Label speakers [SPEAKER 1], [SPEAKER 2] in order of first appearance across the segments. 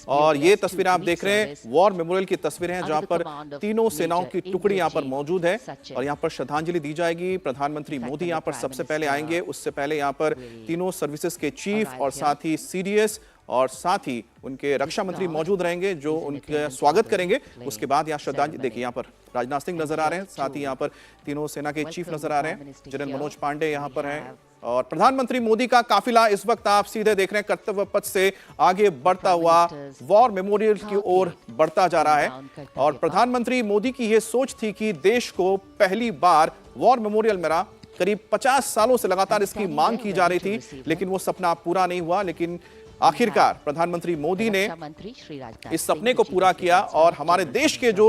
[SPEAKER 1] और ये तस्वीरें आप देख रहे हैं वॉर मेमोरियल की तस्वीरें हैं, जहां पर तीनों सेनाओं की टुकड़ी यहां पर मौजूद है और यहां पर श्रद्धांजलि दी जाएगी। प्रधानमंत्री मोदी यहां पर सबसे पहले आएंगे, उससे पहले यहां पर तीनों सर्विसेज के चीफ और साथ ही सीडीएस और साथ ही उनके रक्षा मंत्री मौजूद रहेंगे जो उनके स्वागत करेंगे। उसके बाद यहाँ श्रद्धांजलि देखिए, यहाँ पर राजनाथ सिंह नजर आ रहे हैं, साथ ही यहाँ पर तीनों सेना के चीफ नजर आ रहे हैं, जनरल मनोज पांडे यहाँ पर हैं और प्रधानमंत्री मोदी का काफिला इस वक्त आप सीधे देख रहे हैं कर्तव्य पथ से आगे बढ़ता हुआ वॉर मेमोरियल की ओर बढ़ता जा रहा है। और प्रधानमंत्री मोदी की यह सोच थी कि देश को पहली बार वॉर मेमोरियल मिला। करीब 50 सालों से लगातार इसकी मांग की जा रही थी, लेकिन वो सपना पूरा नहीं हुआ। लेकिन आखिरकार प्रधानमंत्री मोदी ने इस सपने को पूरा किया और हमारे देश के जो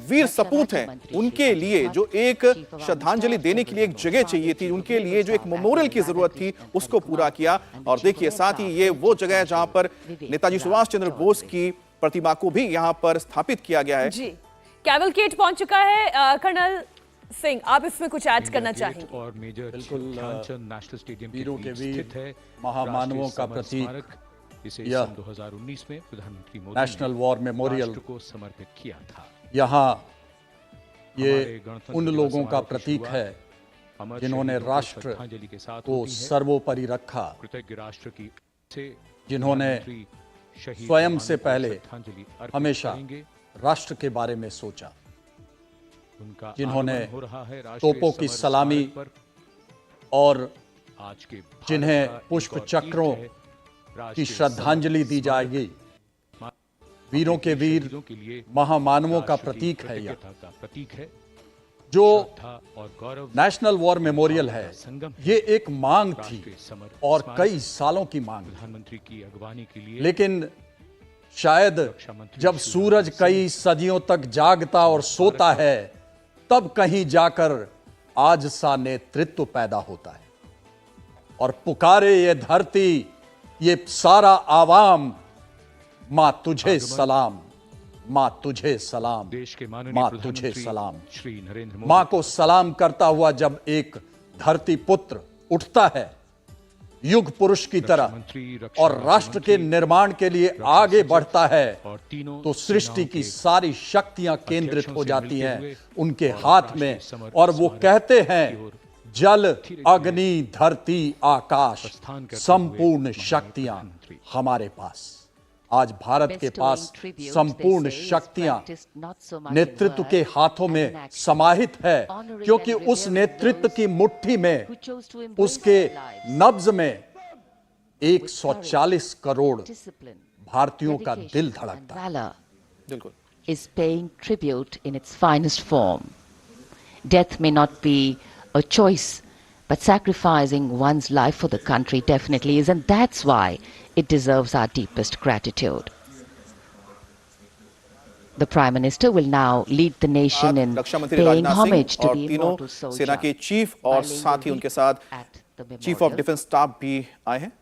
[SPEAKER 1] वीर सपूत हैं उनके लिए जो एक श्रद्धांजलि देने के लिए एक जगह चाहिए थी, उनके लिए जो एक मेमोरियल की जरूरत थी, उसको पूरा किया। और देखिए साथ ही ये वो जगह है जहां पर नेताजी सुभाष चंद्र बोस की प्रतिमा को भी यहां पर स्थापित किया गया है।
[SPEAKER 2] जी, कैवलकेड पहुंच चुका है। कर्नल सिंह, आप इसमें कुछ ऐड करना चाहेंगे?
[SPEAKER 3] और मेजर ध्यानचंद नेशनल स्टेडियम
[SPEAKER 4] वीरों के वीर
[SPEAKER 3] है,
[SPEAKER 4] महामानवों का प्रतीक
[SPEAKER 3] इसे सन 2019 में प्रधानमंत्री मोदी
[SPEAKER 4] नेशनल वॉर मेमोरियल
[SPEAKER 3] को समर्पित किया था।
[SPEAKER 4] यहाँ ये उन लोगों का प्रतीक है जिन्होंने राष्ट्र को सर्वोपरि रखा,
[SPEAKER 3] कृतज्ञ राष्ट्र की
[SPEAKER 4] जिन्होंने स्वयं से पहले हमेशा राष्ट्र के बारे में सोचा, जिन्होंने तोपों की सलामी और
[SPEAKER 3] आज के
[SPEAKER 4] जिन्हें पुष्प चक्रों की श्रद्धांजलि दी जाएगी। वीरों के वीर महामानवों का प्रतीक है यह, जो नेशनल वॉर मेमोरियल है। ये एक मांग थी और कई सालों की मांग,
[SPEAKER 3] प्रधानमंत्री की अगवानी के लिए।
[SPEAKER 4] लेकिन शायद जब सूरज कई सदियों तक जागता और सोता है तब कहीं जाकर आज सा नेतृत्व पैदा होता है और पुकारे ये धरती, ये सारा आवाम, मां तुझे सलाम, मां तुझे सलाम,
[SPEAKER 3] देश के
[SPEAKER 4] मां तुझे सलाम।
[SPEAKER 3] श्री नरेंद्र मोदी
[SPEAKER 4] मां को सलाम करता हुआ जब एक धरती पुत्र उठता है युग पुरुष की तरह और राष्ट्र के निर्माण के लिए आगे बढ़ता है, तो सृष्टि की सारी शक्तियां केंद्रित हो जाती हैं उनके हाथ में और वो कहते हैं जल अग्नि धरती आकाश संपूर्ण शक्तियां हमारे पास। आज भारत के पास संपूर्ण शक्तियां नेतृत्व के हाथों में समाहित है, क्योंकि उस नेतृत्व की मुट्ठी में, उसके नब्ज में 140 करोड़ भारतीयों का दिल धड़कता है।
[SPEAKER 5] Is paying tribute in its finest form. Death may not be a choice, but sacrificing one's life for the country definitely is, and that's why it deserves our deepest gratitude. The Prime Minister will now lead the nation in paying homage to the immortal soldier.
[SPEAKER 1] सेना के chief और साथ ही उनके साथ chief of defence staff भी आए हैं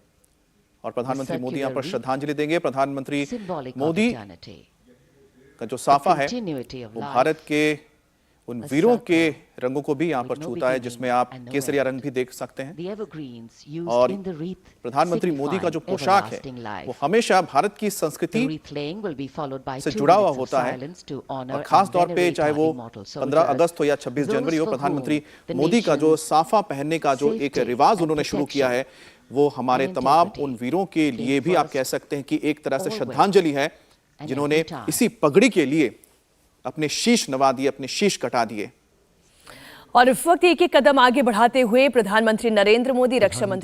[SPEAKER 1] और प्रधानमंत्री मोदी यहाँ पर श्रद्धांजलि देंगे। प्रधानमंत्री मोदी का जो साफा है वो भारत के उन वीरों के रंगों को भी यहाँ पर छूता है, जिसमें आप केसरिया रंग भी देख सकते हैं। और प्रधानमंत्री मोदी का जो पोशाक है वो हमेशा भारत की संस्कृति से जुड़ा हुआ होता है और खास तौर पे चाहे वो 15 अगस्त हो या 26 जनवरी हो, प्रधानमंत्री मोदी का जो साफा पहनने का जो एक रिवाज उन्होंने शुरू किया है वो हमारे तमाम उन वीरों के लिए भी आप कह सकते हैं कि एक तरह से श्रद्धांजलि है, जिन्होंने इसी पगड़ी के लिए अपने शीश नवा दिए, अपने शीश कटा दिए।
[SPEAKER 2] और इस वक्त एक एक कदम आगे बढ़ाते हुए प्रधानमंत्री नरेंद्र मोदी, रक्षा मंत्री